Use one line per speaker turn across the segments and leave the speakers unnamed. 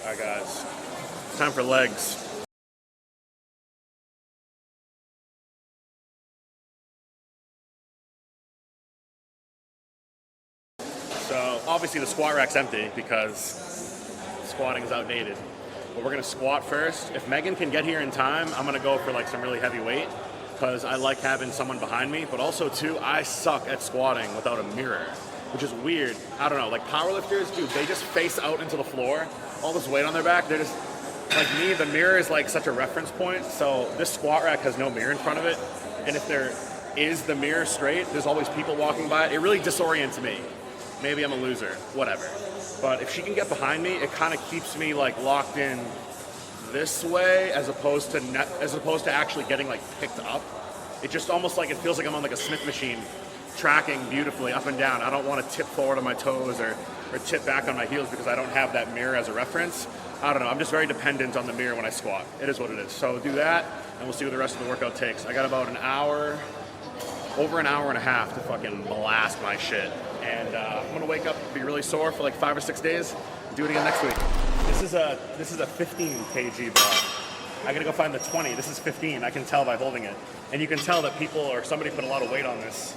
All right, guys, time for legs. So obviously the squat rack's empty because squatting is outdated. But we're gonna squat first. If Megan can get here in time, I'm gonna go for like some really heavy weight because I like having someone behind me. But also too, I suck at squatting without a mirror, which is weird. I don't know, like powerlifters, dude, they just face out into the floor, all this weight on their back. They're just, like me, the mirror is like such a reference point. So this squat rack has no mirror in front of it. And if there is the mirror straight, there's always people walking by it. It really disorients me. Maybe I'm a loser, whatever. But if she can get behind me, it kind of keeps me like locked in this way as opposed to actually getting like picked up. It just almost like, it feels like I'm on like a Smith machine tracking beautifully up and down. I don't want to tip forward on my toes or tip back on my heels because I don't have that mirror as a reference. I don't know, I'm just very dependent on the mirror when I squat. It is what it is. So do that and we'll see what the rest of the workout takes. I got about an hour, over an hour and a half to fucking blast my shit. And I'm gonna wake up, be really sore for like 5 or 6 days, do it again next week. This is a 15 kg bar. I gotta go find the 20. This is 15, I can tell by holding it. And you can tell that people or somebody put a lot of weight on this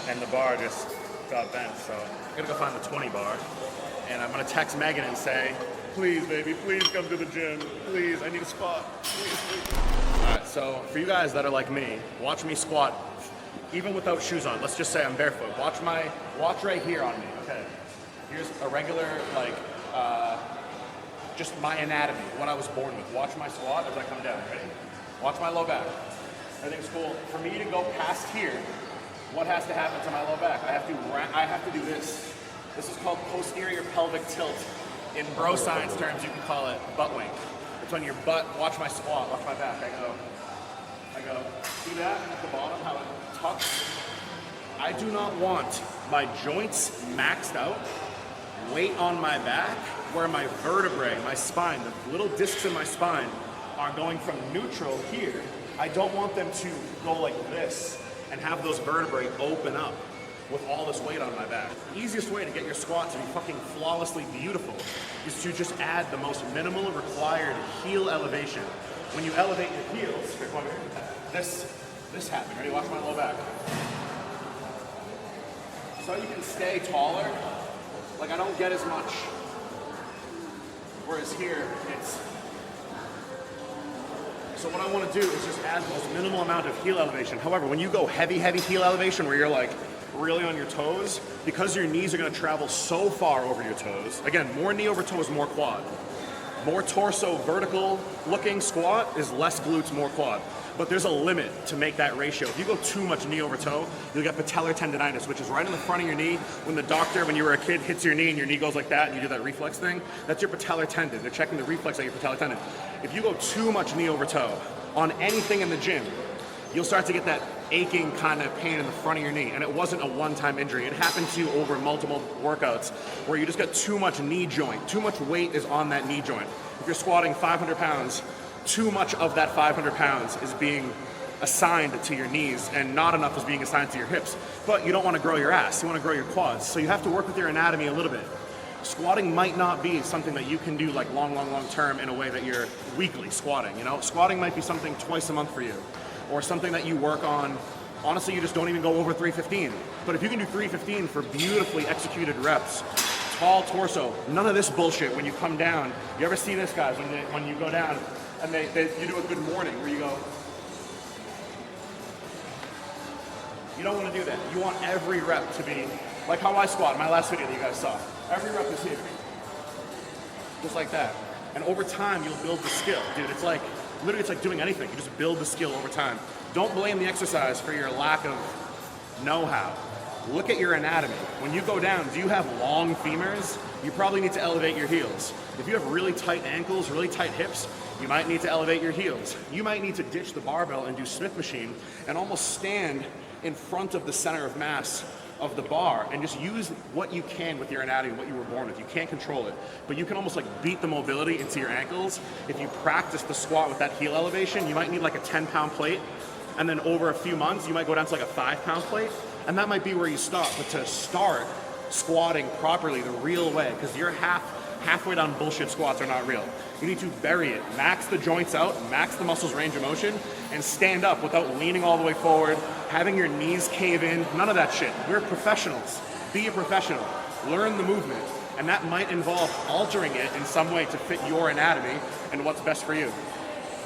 and the bar just got bent. So I gotta go find the 20 bar. And I'm gonna text Megan and say, please baby, please come to the gym. Please, I need a spot, please. All right, so for you guys that are like me, watch me squat even without shoes on. Let's just say I'm barefoot. Watch right here on me, okay? Here's a regular, like, just my anatomy, what I was born with. Watch my squat as I come down, ready? Watch my low back. Everything's cool. For me to go past here, what has to happen to my low back? I have to do this. This is called posterior pelvic tilt. In bro science terms, you can call it butt wink. It's on your butt. Watch my squat, watch my back. I go, see that at the bottom, how it tucks? I do not want my joints maxed out, weight on my back, where my vertebrae, my spine, the little discs in my spine are going from neutral here. I don't want them to go like this and have those vertebrae open up with all this weight on my back. The easiest way to get your squat to be fucking flawlessly beautiful is to just add the most minimal required heel elevation. When you elevate your heels, here, come over here. This happens. Ready? Watch my low back. So you can stay taller. Like I don't get as much. Whereas here, it's. So what I want to do is just add the most minimal amount of heel elevation. However, when you go heavy heel elevation where you're like really on your toes, because your knees are going to travel so far over your toes, again, more knee over toes, more quad. More torso vertical looking squat is less glutes, more quad. But there's a limit to make that ratio. If you go too much knee over toe, you'll get patellar tendonitis, which is right in the front of your knee. When the doctor, when you were a kid, hits your knee and your knee goes like that and you do that reflex thing, that's your patellar tendon. They're checking the reflex of your patellar tendon. If you go too much knee over toe on anything in the gym, you'll start to get that aching kind of pain in the front of your knee. And it wasn't a one-time injury. It happened to you over multiple workouts where you just got too much knee joint. Too much weight is on that knee joint. If you're squatting 500 pounds, too much of that 500 pounds is being assigned to your knees and not enough is being assigned to your hips. But you don't want to grow your ass, you want to grow your quads. So you have to work with your anatomy a little bit. Squatting might not be something that you can do like long term in a way that you're weekly squatting, you know? Squatting might be something twice a month for you or something that you work on. Honestly, you just don't even go over 315. But if you can do 315 for beautifully executed reps, tall torso, none of this bullshit when you come down. You ever see this, guys, when you go down and you do a good morning where you go, you don't want to do that. You want every rep to be like how I squat in my last video that you guys saw. Every rep is here, just like that. And over time, you'll build the skill. Dude, it's like, literally it's like doing anything. You just build the skill over time. Don't blame the exercise for your lack of know-how. Look at your anatomy. When you go down, do you have long femurs? You probably need to elevate your heels. If you have really tight ankles, really tight hips, you might need to elevate your heels. You might need to ditch the barbell and do Smith machine and almost stand in front of the center of mass of the bar and just use what you can with your anatomy, what you were born with. You can't control it, but you can almost like beat the mobility into your ankles. If you practice the squat with that heel elevation, you might need like a 10-pound plate, and then over a few months, you might go down to like a 5-pound plate, and that might be where you stop. But to start squatting properly the real way, because you're half halfway down bullshit squats are not real. You need to bury it, max the joints out, max the muscles range of motion, and stand up without leaning all the way forward, having your knees cave in, none of that shit. We're professionals. Be a professional. Learn the movement. And that might involve altering it in some way to fit your anatomy and what's best for you.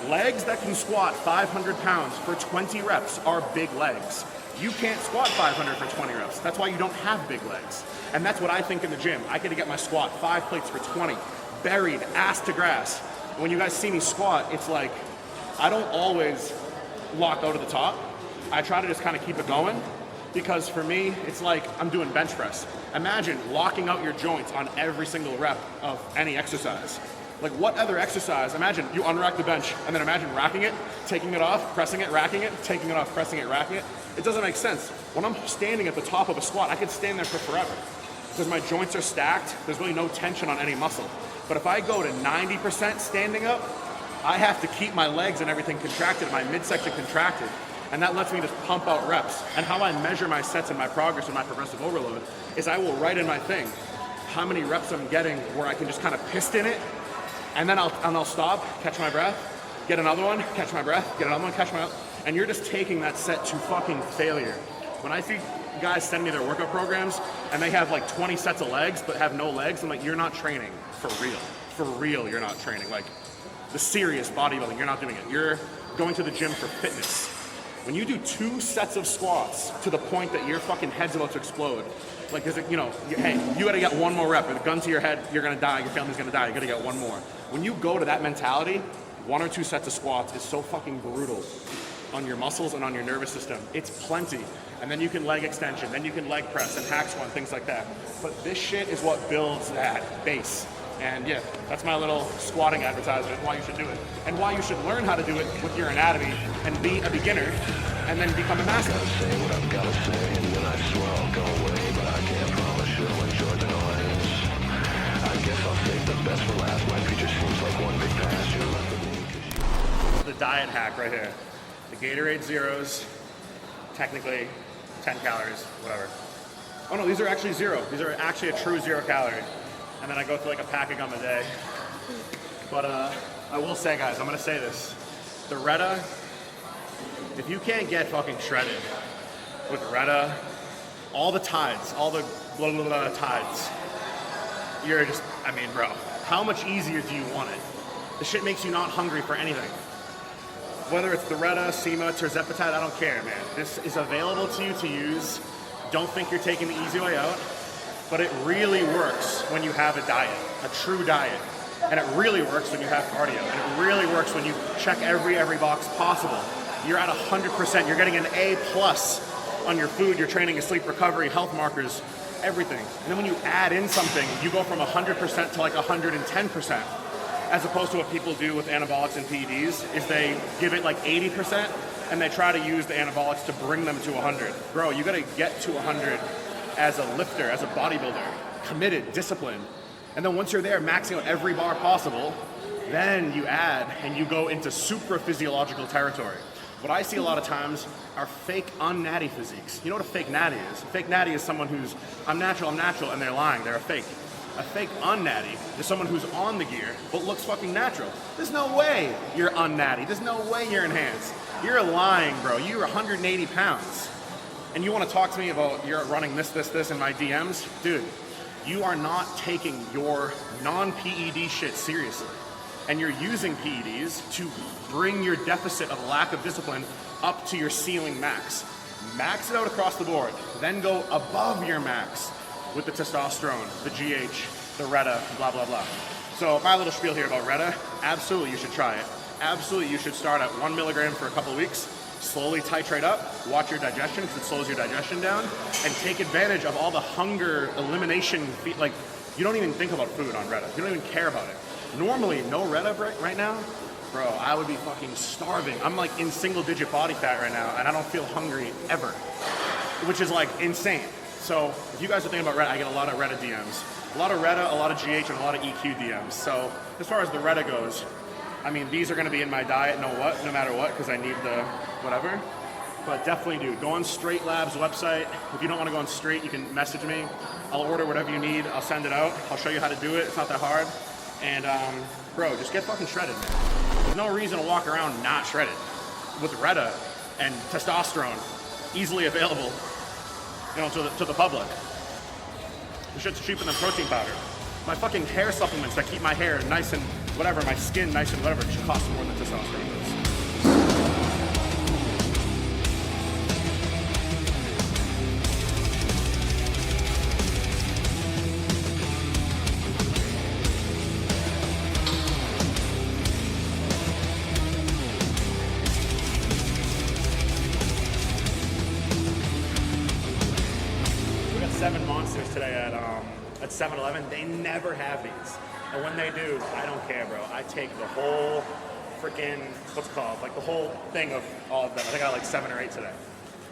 Legs that can squat 500 pounds for 20 reps are big legs. You can't squat 500 for 20 reps. That's why you don't have big legs. And that's what I think in the gym. I get to get my squat 5 plates for 20, buried, ass to grass. And when you guys see me squat, it's like, I don't always lock out at the top. I try to just kind of keep it going, because for me, it's like I'm doing bench press. Imagine locking out your joints on every single rep of any exercise. Like, what other exercise? Imagine you unrack the bench and then imagine racking it, taking it off, pressing it, racking it, taking it off, pressing it, racking it. It doesn't make sense. When I'm standing at the top of a squat, I could stand there for forever because my joints are stacked. There's really no tension on any muscle. But if I go to 90% standing up, I have to keep my legs and everything contracted, my midsection contracted. And that lets me just pump out reps. And how I measure my sets and my progress and my progressive overload is I will write in my thing how many reps I'm getting where I can just kind of piston it, and then I'll stop, catch my breath, get another one, catch my breath, get another one, catch my breath. And you're just taking that set to fucking failure. When I see guys send me their workout programs and they have like 20 sets of legs but have no legs, I'm like, you're not training for real. For real, you're not training. Like the serious bodybuilding, you're not doing it. You're going to the gym for fitness. When you do 2 sets of squats to the point that your fucking head's about to explode, like, there's a, hey, you gotta get one more rep. With a gun to your head, you're gonna die, your family's gonna die, you gotta get one more. When you go to that mentality, 1 or 2 sets of squats is so fucking brutal on your muscles and on your nervous system. It's plenty. And then you can leg extension, then you can leg press and hack squat, things like that. But this shit is what builds that base. And yeah, that's my little squatting advertisement, why you should do it. And why you should learn how to do it with your anatomy and be a beginner and then become a master. The diet hack right here. The Gatorade Zeros, technically 10 calories, whatever. Oh no, these are actually zero. These are actually a true 0 calorie. And then I go through like a pack of gum a day. But I will say, guys, I'm gonna say this. The Retta, if you can't get fucking shredded with Retta, all the tides, all the blah, blah, blah tides, you're just, I mean, bro, how much easier do you want it? The shit makes you not hungry for anything. Whether it's the Retta, SEMA, tirzepatide, I don't care, man. This is available to you to use. Don't think you're taking the easy way out. But it really works when you have a diet, a true diet. And it really works when you have cardio. And it really works when you check every box possible. You're at 100%. You're getting an A+ on your food, your training, your sleep, recovery, health markers, everything. And then when you add in something, you go from 100% to like 110%. As opposed to what people do with anabolics and PEDs, is they give it like 80% and they try to use the anabolics to bring them to 100. Bro, you gotta get to 100 as a lifter, as a bodybuilder, committed, disciplined. And then once you're there, maxing out every bar possible, then you add and you go into super physiological territory. What I see a lot of times are fake unnatty physiques. You know what a fake natty is? A fake natty is someone who's, I'm natural, and they're lying, they're a fake. A fake unnatty is someone who's on the gear, but looks fucking natural. There's no way you're unnatty. There's no way you're enhanced. You're lying, bro. You're 180 pounds. And you want to talk to me about you're running this in my DMs? Dude, you are not taking your non-PED shit seriously. And you're using PEDs to bring your deficit of lack of discipline up to your ceiling max. Max it out across the board, then go above your max with the testosterone, the GH, the Retta, blah, blah, blah. So my little spiel here about Retta, absolutely you should try it. Absolutely you should start at 1 milligram for a couple weeks, slowly titrate up, watch your digestion because it slows your digestion down, and take advantage of all the hunger elimination, like you don't even think about food on Retta. You don't even care about it. Normally, no Retta right now, bro, I would be fucking starving. I'm like in single digit body fat right now and I don't feel hungry ever, which is like insane. So if you guys are thinking about Retta, I get a lot of Retta DMs. A lot of Retta, a lot of GH, and a lot of EQ DMs. So as far as the Retta goes, I mean, these are gonna be in my diet no matter what, because I need the whatever. But definitely do. Go on Straight Labs website. If you don't wanna go on Straight, you can message me. I'll order whatever you need. I'll send it out. I'll show you how to do it. It's not that hard. And bro, just get fucking shredded, man. There's no reason to walk around not shredded. With Retta and testosterone easily available, you know, to the public. The shit's cheaper than protein powder. My fucking hair supplements that keep my hair nice and whatever, my skin nice and whatever, should cost more than testosterone does. We got 7 monsters today at 7-Eleven. They never have these. And when they do, I don't care, bro. I take the whole freaking, what's it called? Like the whole thing of all of them. I think I got like 7 or 8 today.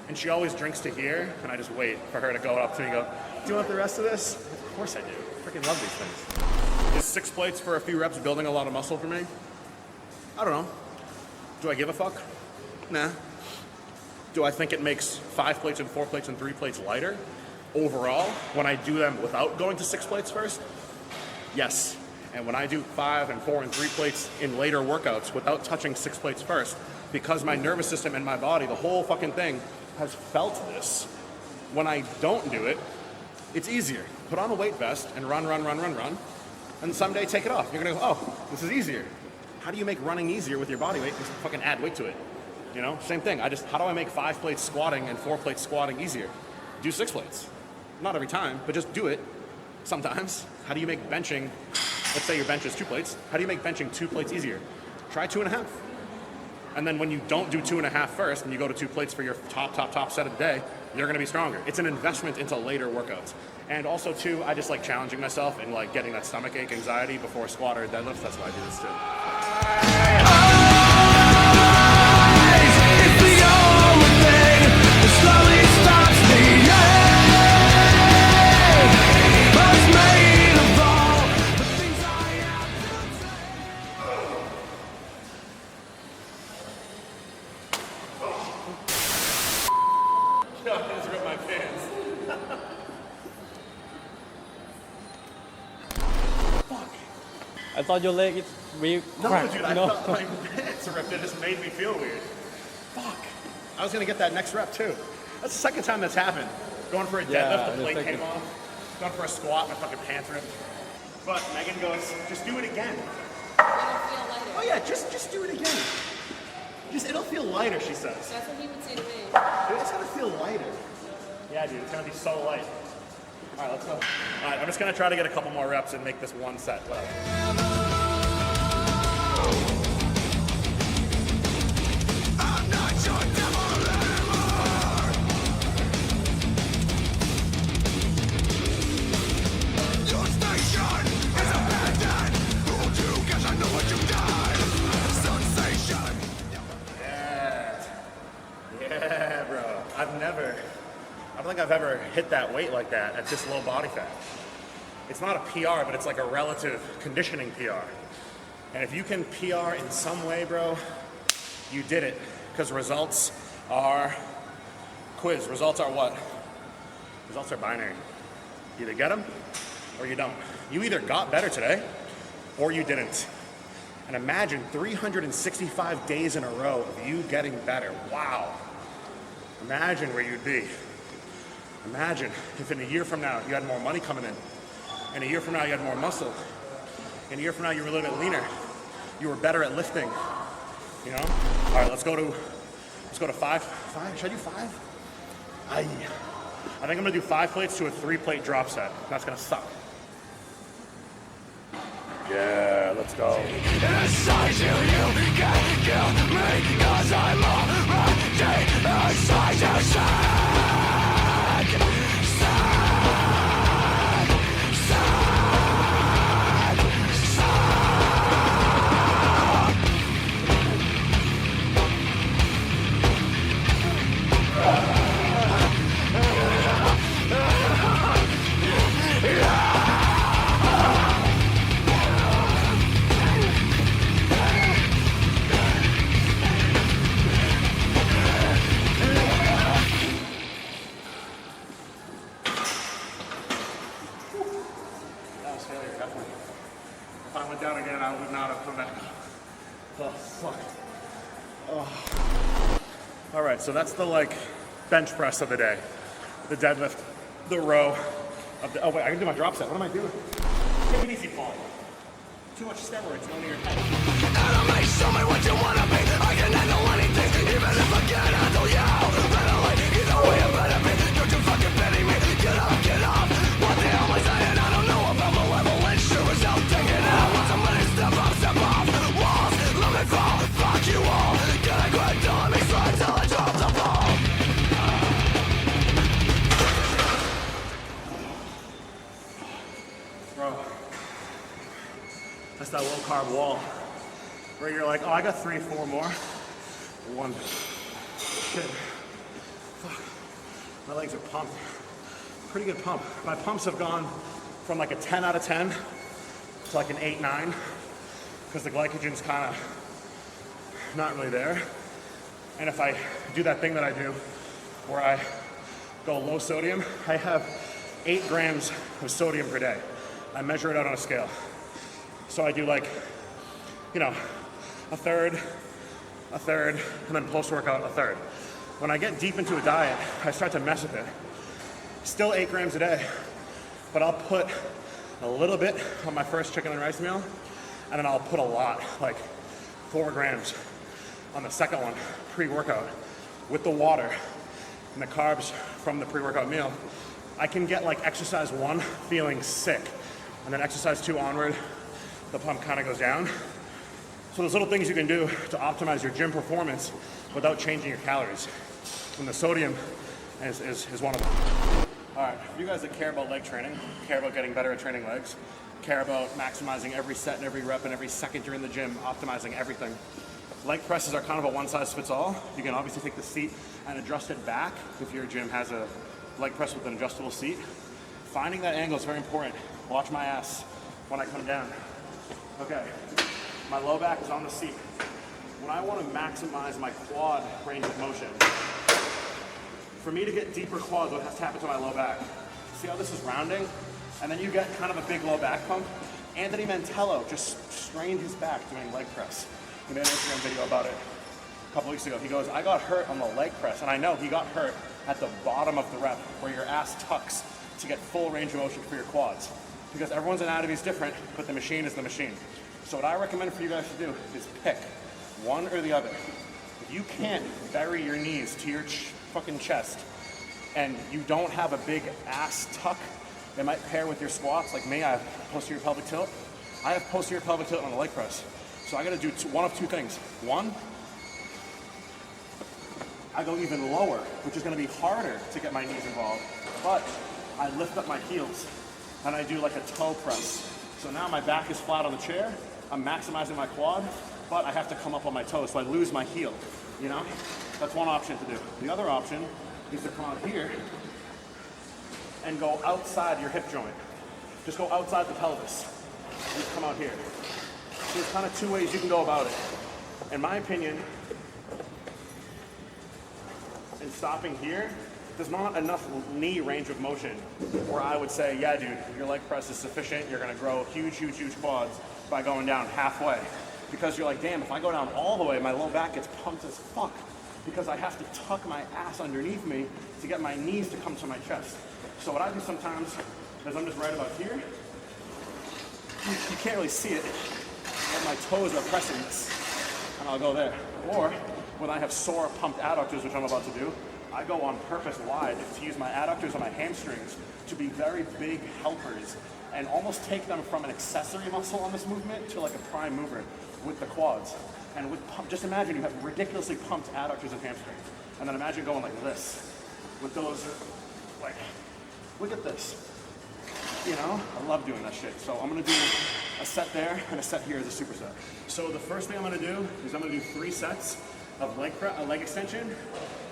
And she always drinks to here, and I just wait for her to go up to me and go, do you want the rest of this? Of course I do. I freaking love these things. Is 6 plates for a few reps building a lot of muscle for me? I don't know. Do I give a fuck? Nah. Do I think it makes 5 plates and 4 plates and 3 plates lighter overall when I do them without going to 6 plates first? Yes. And when I do 5 and 4 and 3 plates in later workouts without touching 6 plates first, because my nervous system and my body, the whole fucking thing, has felt this. When I don't do it, it's easier. Put on a weight vest and run, and someday take it off. You're gonna go, oh, this is easier. How do you make running easier with your body weight? Just fucking add weight to it. You know, same thing. How do I make 5 plates squatting and 4 plates squatting easier? Do 6 plates. Not every time, but just do it sometimes. How do you make benching, let's say your bench is 2 plates, how do you make benching 2 plates easier? Try 2.5. And then when you don't do 2.5 first and you go to 2 plates for your top set of the day, you're gonna be stronger. It's an investment into later workouts. And also too, I just like challenging myself and like getting that stomach ache anxiety before a squat or a deadlift. That's why I do this too.
I thought your leg is really cracked.
No, dude, I felt my pants ripped. It just made me feel weird. Fuck. I was gonna get that next rep too. That's the second time that's happened. Going for a deadlift, the plate came off. Going for a squat, my fucking pants ripped. But Megan goes, just do it again.
It'll feel lighter.
Oh yeah, just do it again. It'll feel lighter, she says.
That's what he would say to me.
Dude, it's gonna feel lighter. Yeah, dude, it's gonna be so light. All right, let's go. All right, I'm just gonna try to get a couple more reps and make this one set left.
I'm not your devil anymore. Your station is abandoned. Hold you 'cause I know what you've done. Sensation.
Yeah, bro. I don't think I've ever hit that weight like that at this low body fat. It's not a PR, but it's like a relative conditioning PR. And if you can PR in some way, bro, you did it. Because results are Results are what? Results are binary. You either get them or you don't. You either got better today or you didn't. And imagine 365 days in a row of you getting better. Wow. Imagine where you'd be. Imagine if in a year from now you had more money coming in. In a year from now you had more muscle. In a year from now you were a little bit leaner. You were better at lifting. You know? All right, let's go to 5. Should I do 5? I think I'm gonna do 5 plates to a 3-plate drop set. That's gonna suck. Yeah, let's go.
Inside you can kill me 'cause I'm already inside your sack.
went down again, I would not have come back. Oh, fuck. Oh. All right, so that's the like bench press of the day. The deadlift, the row of the, oh wait, I can do my drop set. What am I doing? Take it easy, Paul. Too much steroids going to your head.
Enemy, show me what you wanna be. I can handle anything, even if I can't handle you. Mentally, either way it better be. Don't you fucking pity me. Get up, get off. What the hell am I saying? I don't know about my level. And sure as hell, take it out. Want somebody step up, step off. Walls, let me fall. Fuck you all. Get a grip, don't let me slide till I drop the ball.
Bro, that's that low carb wall where you're like, oh, I got 3, 4 more. 1. Shit. Fuck. My legs are pumped. Pretty good pump. My pumps have gone from like a 10 out of 10 to like an 8, 9 because the glycogen's kind of not really there. And if I do that thing that I do where I go low sodium, I have 8 grams of sodium per day. I measure it out on a scale. So I do like, you know, a third, and then post-workout a third. When I get deep into a diet, I start to mess with it. Still 8 grams a day, but I'll put a little bit on my first chicken and rice meal, and then I'll put a lot, like 4 grams on the second one, pre-workout, with the water and the carbs from the pre-workout meal. I can get like exercise 1 feeling sick, and then exercise 2 onward, the pump kind of goes down. So there's little things you can do to optimize your gym performance without changing your calories. And the sodium is one of them. All right, for you guys that care about leg training, care about getting better at training legs, care about maximizing every set and every rep and every second you're in the gym, optimizing everything. Leg presses are kind of a one-size-fits-all. You can obviously take the seat and adjust it back if your gym has a leg press with an adjustable seat. Finding that angle is very important. Watch my ass when I come down. Okay, my low back is on the seat. When I want to maximize my quad range of motion, for me to get deeper quads, what has to happen to my low back? See how this is rounding? And then you get kind of a big low back pump. Anthony Mantello just strained his back doing leg press. He made an Instagram video about it a couple weeks ago. He goes, I got hurt on the leg press, and I know he got hurt at the bottom of the rep where your ass tucks to get full range of motion for your quads. Because everyone's anatomy is different, but the machine is the machine. So what I recommend for you guys to do is pick one or the other. If you can't bury your knees to your fucking chest and you don't have a big ass tuck that might pair with your squats, like me, I have posterior pelvic tilt. I have posterior pelvic tilt on a leg press. So I gotta do one of 2 things. One, I go even lower, which is gonna be harder to get my knees involved, but I lift up my heels and I do like a toe press. So now my back is flat on the chair, I'm maximizing my quad, but I have to come up on my toes, so I lose my heel, you know? That's one option to do. The other option is to come out here and go outside your hip joint. Just go outside the pelvis. Just come out here. So there's kind of 2 ways you can go about it. In my opinion, in stopping here, there's not enough knee range of motion where I would say, yeah, dude, your leg press is sufficient. You're gonna grow huge, huge, huge quads by going down halfway. Because you're like, damn, if I go down all the way, my low back gets pumped as fuck because I have to tuck my ass underneath me to get my knees to come to my chest. So what I do sometimes is I'm just right about here. You can't really see it, but my toes are pressing this, and I'll go there. Or when I have sore pumped adductors, which I'm about to do, I go on purpose wide to use my adductors and my hamstrings to be very big helpers and almost take them from an accessory muscle on this movement to like a prime mover with the quads. And with just imagine you have ridiculously pumped adductors and hamstrings. And then imagine going like this with those, like, look at this. You know, I love doing that shit. So I'm gonna do a set there and a set here as a superset. So the first thing I'm gonna do is I'm gonna do 3 sets of leg extension,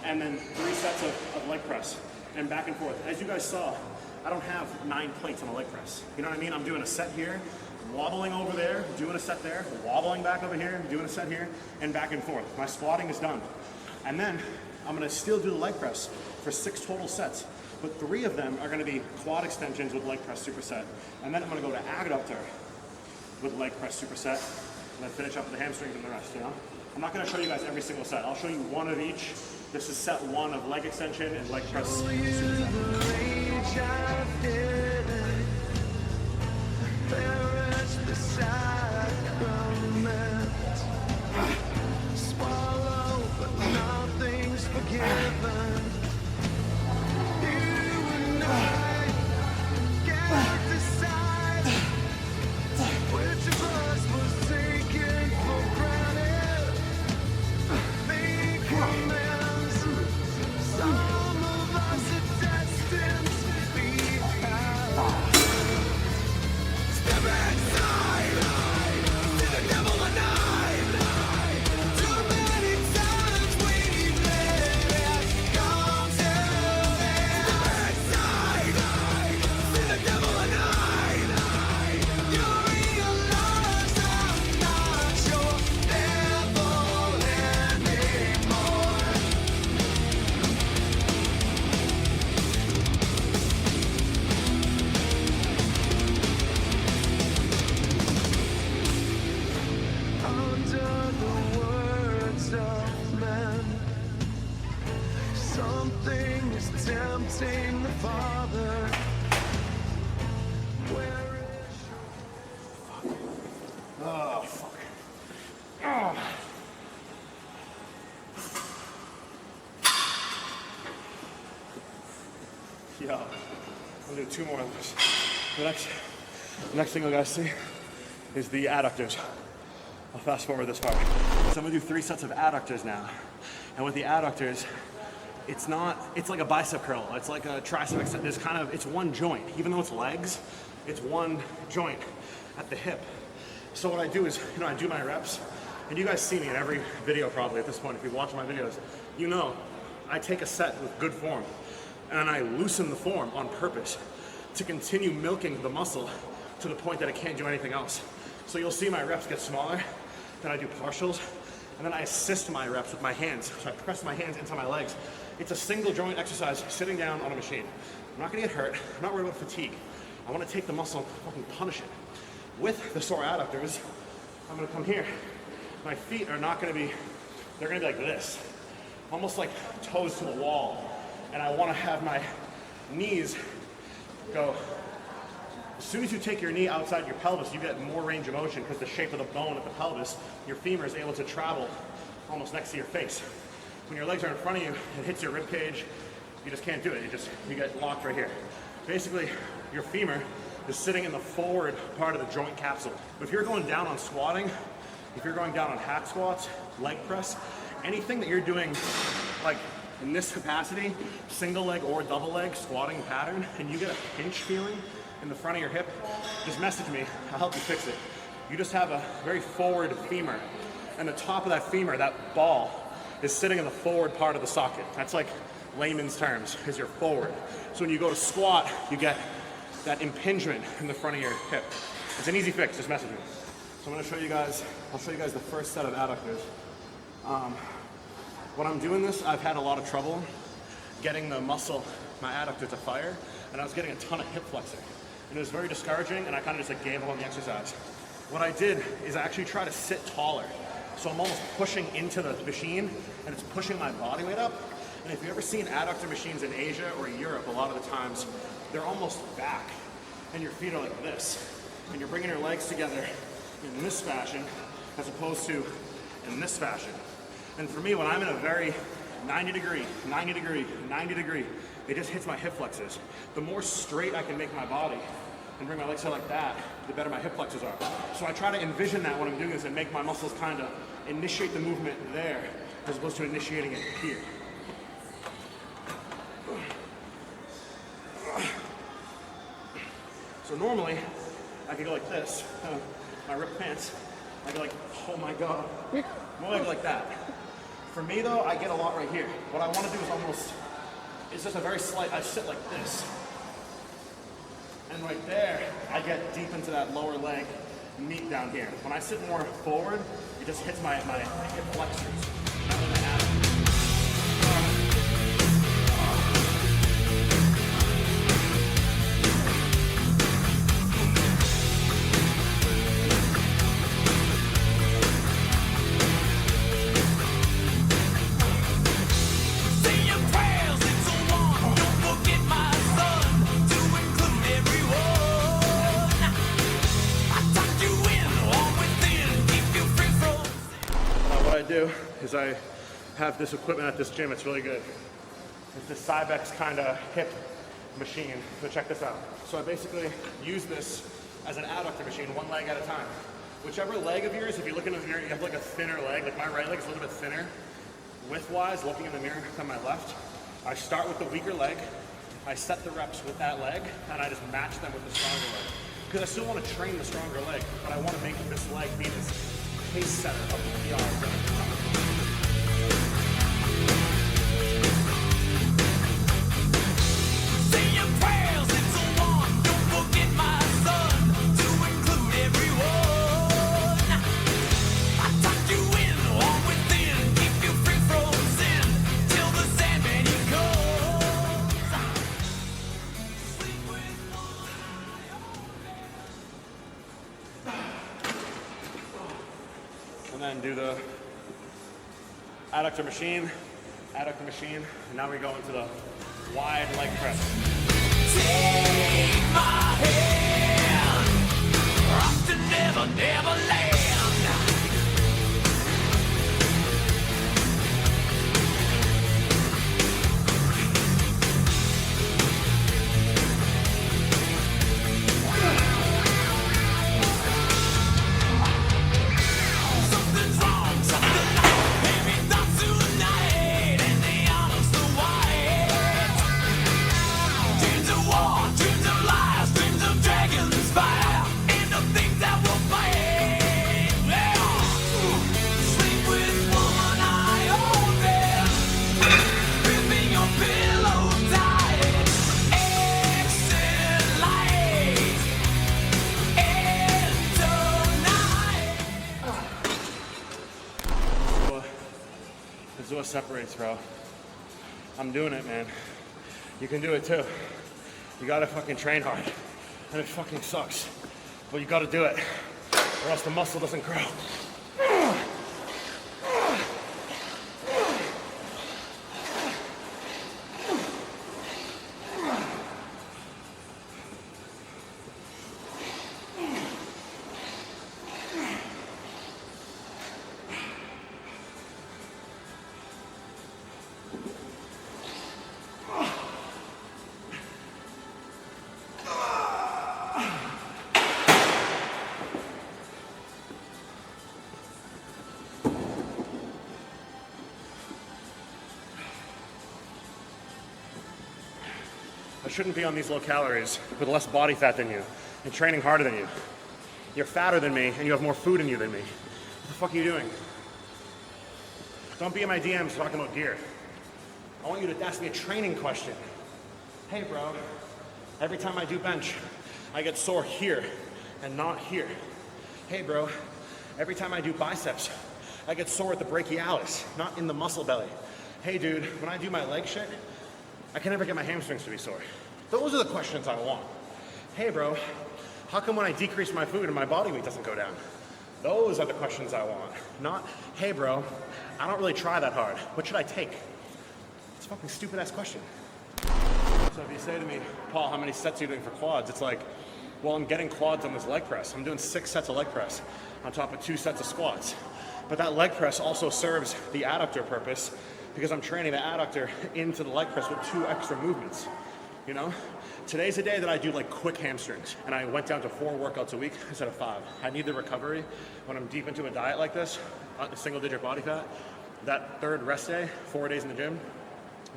and then 3 sets of leg press, and back and forth. As you guys saw, I don't have 9 plates on a leg press. You know what I mean? I'm doing a set here, wobbling over there, doing a set there, wobbling back over here, doing a set here, and back and forth. My squatting is done. And then I'm gonna still do the leg press for 6 total sets, but 3 of them are gonna be quad extensions with leg press superset. And then I'm gonna go to adductor with leg press superset, and then finish up with the hamstrings and the rest, you know? I'm not gonna show you guys every single set. I'll show you one of each. This is set 1 of leg extension and leg press superset.
Swallow, but nothing's forgiven. You and I can't decide which of us was taken for granted. Make amends. Some of us are destined to be out. Step inside. See the devil alive. Too many times we've let it come to this. Step inside. See the devil alive. You realize I'm not your devil anymore. Under the words of men, something is tempting the Father. Where is
Oh, fuck. Yo, I'll do 2 more of those. The next thing you guys see is the adductors. I'll fast forward this part. So I'm gonna do 3 sets of adductors now. And with the adductors, it's like a bicep curl. It's like a tricep extension. It's one joint. Even though it's legs, it's one joint at the hip. So what I do is, I do my reps, and you guys see me in every video probably at this point. If you watch my videos, you know I take a set with good form, and I loosen the form on purpose to continue milking the muscle to the point that it can't do anything else. So you'll see my reps get smaller, then I do partials, and then I assist my reps with my hands. So I press my hands into my legs. It's a single joint exercise sitting down on a machine. I'm not gonna get hurt, I'm not worried about fatigue. I wanna take the muscle and fucking punish it. With the sore adductors, I'm gonna come here. My feet are not gonna be, they're gonna be like this. Almost like toes to the wall. And I wanna have my knees go. As soon as you take your knee outside your pelvis, you get more range of motion because the shape of the bone at the pelvis, your femur is able to travel almost next to your face. When your legs are in front of you, it hits your rib cage, you just can't do it. You get locked right here. Basically, your femur is sitting in the forward part of the joint capsule. But if you're going down on squatting, if you're going down on hack squats, leg press, anything that you're doing like in this capacity, single leg or double leg squatting pattern, and you get a pinch feeling in the front of your hip, just message me, I'll help you fix it. You just have a very forward femur, and the top of that femur, that ball, is sitting in the forward part of the socket. That's like layman's terms, is your forward. So when you go to squat, you get that impingement in the front of your hip. It's an easy fix, just message me. So I'm gonna show you guys, I'll show you guys the first set of adductors. When I'm doing this, I've had a lot of trouble getting the muscle, my adductor to fire, and I was getting a ton of hip flexing. And it was very discouraging, and I kind of just like gave up on the exercise. What I did is I actually try to sit taller. So I'm almost pushing into the machine, and it's pushing my body weight up. And if you've ever seen adductor machines in Asia or Europe, a lot of the times, they're almost back, and your feet are like this. And you're bringing your legs together in this fashion, as opposed to in this fashion. And for me, when I'm in a very 90 degree, it just hits my hip flexors. The more straight I can make my body and bring my legs out like that, the better my hip flexors are. So I try to envision that when I'm doing this and make my muscles kind of initiate the movement there, as opposed to initiating it here. So normally, I could go like this, my ripped pants, I go like, oh my God. More like that. For me though, I get a lot right here. What I want to do is almost, it's just a very slight, I sit like this. And right there, I get deep into that lower leg meat down here. When I sit more forward, it just hits my hip flexors. do is I have this equipment at this gym. It's really good. It's this Cybex kind of hip machine. So check this out. So I basically use this as an adductor machine, one leg at a time. Whichever leg of yours, if you look in the mirror, you have like a thinner leg, like my right leg is a little bit thinner. Width-wise, looking in the mirror to my left, I start with the weaker leg, I set the reps with that leg, and I just match them with the stronger leg. Because I still want to train the stronger leg, but I want to make this leg be this pace setter of the PR. And then do the adductor machine, and now we go into the wide leg press.
Take my hand, off to never land.
This is what separates, bro. I'm doing it, man. You can do it too. You gotta fucking train hard. And it fucking sucks. But you gotta do it, or else the muscle doesn't grow. I shouldn't be on these low calories with less body fat than you and training harder than you. You're fatter than me and you have more food in you than me. What the fuck are you doing? Don't be in my DMs talking about gear. I want you to ask me a training question. Hey bro, every time I do bench, I get sore here and not here. Hey bro, every time I do biceps, I get sore at the brachialis, not in the muscle belly. Hey dude, when I do my leg shit, I can never get my hamstrings to be sore. Those are the questions I want. Hey bro, how come when I decrease my food and my body weight doesn't go down? Those are the questions I want. Not, hey bro, I don't really try that hard. What should I take? It's a fucking stupid ass question. So if you say to me, Paul, how many sets are you doing for quads? It's like, well, I'm getting quads on this leg press. I'm doing 6 sets of leg press on top of 2 sets of squats. But that leg press also serves the adductor purpose because I'm training the adductor into the leg press with 2 extra movements, you know? Today's a day that I do like quick hamstrings, and I went down to 4 workouts a week instead of 5. I need the recovery when I'm deep into a diet like this, a single-digit body fat. That 3rd rest day, 4 days in the gym,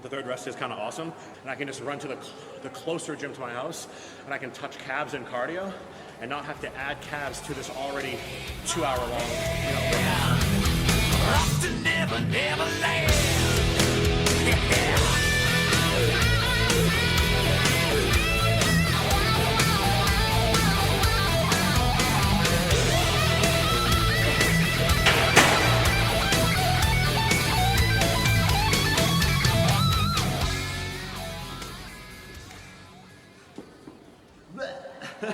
the 3rd rest day is kind of awesome, and I can just run to the closer gym to my house, and I can touch calves and cardio, and not have to add calves to this already 2-hour-long, you know, workout.
Off to never land.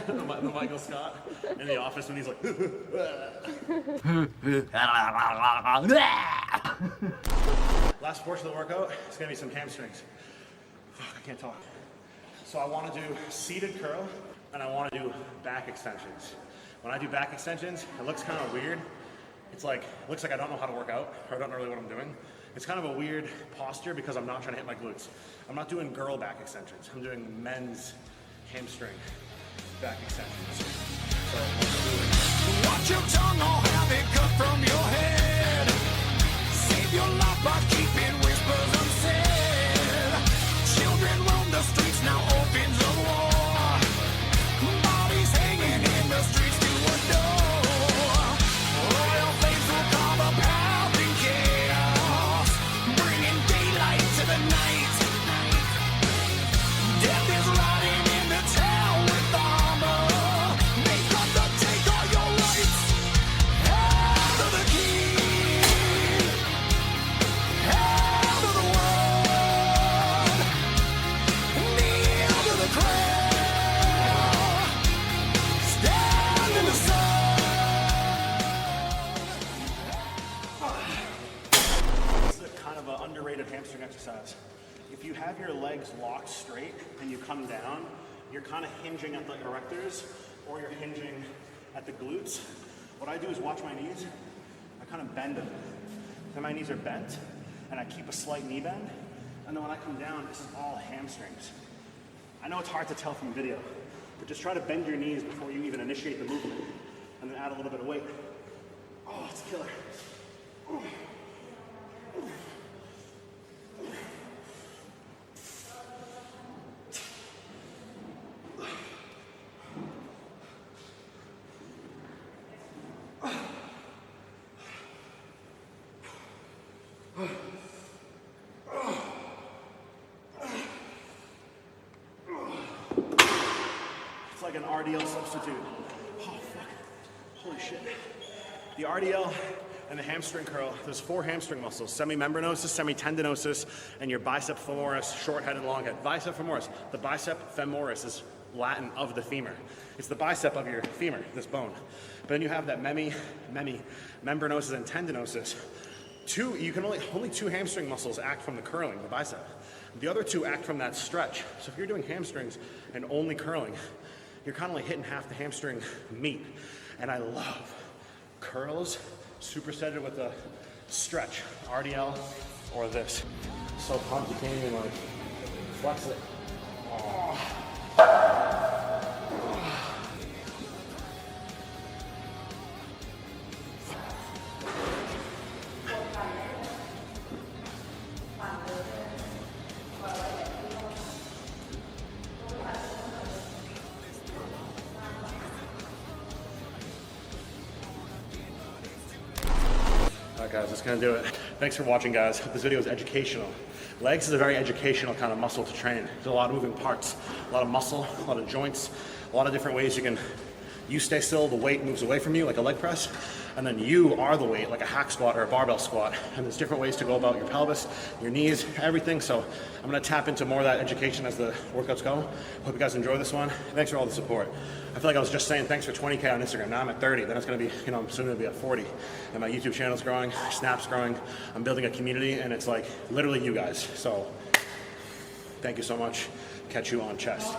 The Michael Scott in the office when he's like, last portion of the workout is gonna be some hamstrings. Fuck, I can't talk. So I wanna do seated curl and I wanna do back extensions. When I do back extensions, it looks kind of weird it's like, it looks like I don't know how to work out, or I don't know really what I'm doing. It's kind of a weird posture because I'm not trying to hit my glutes. I'm not doing girl back extensions. I'm doing men's hamstring back extensions. So
Watch your tongue or have it cut from your head. Save your life by keeping whispers unsaid. Children roam the streets, now orphans of war. Bodies hanging in the streets to adore. Royal flames will carve a path in chaos, bringing daylight to the night. Death is riding into town with armor. They come to take all your rights. Hail to the king. Hail to the world. Kneel to the crown. Stand in the sun.
this is a kind of an underrated hamstring exercise. If you have your legs locked straight and you come down, you're kind of hinging at the erectors or you're hinging at the glutes. What I do is watch my knees. I kind of bend them. Then my knees are bent and I keep a slight knee bend. And then when I come down, this is all hamstrings. I know it's hard to tell from video, but just try to bend your knees before you even initiate the movement and then add a little bit of weight. Oh, it's killer. It's like an RDL substitute. Oh, fuck. Holy shit. The RDL and the hamstring curl, there's 4 hamstring muscles: semimembranosus, semitendinosus, and your bicep femoris, short head and long head. Bicep femoris. The bicep femoris is Latin of the femur. It's the bicep of your femur, this bone. But then you have that membranosus and tendinosus. Only 2 hamstring muscles act from the curling, the bicep. The other 2 act from that stretch. So if you're doing hamstrings and only curling, you're kind of like hitting half the hamstring meat. And I love curls supersetted with a stretch, RDL or this. So pumped you can't even like flex it. Oh. Alright guys, that's gonna do it. Thanks for watching, guys. This video is educational. Legs is a very educational kind of muscle to train. There's a lot of moving parts, a lot of muscle, a lot of joints, a lot of different ways you stay still, the weight moves away from you like a leg press, and then you are the weight like a hack squat or a barbell squat. And there's different ways to go about your pelvis, your knees, everything. So I'm gonna tap into more of that education as the workouts go. Hope you guys enjoy this one. Thanks for all the support. I feel like I was just saying thanks for 20K on Instagram. Now I'm at 30, then it's gonna be, I'm soon gonna be at 40. And my YouTube channel's growing, Snap's growing. I'm building a community and it's like literally you guys. So thank you so much. Catch you on chest.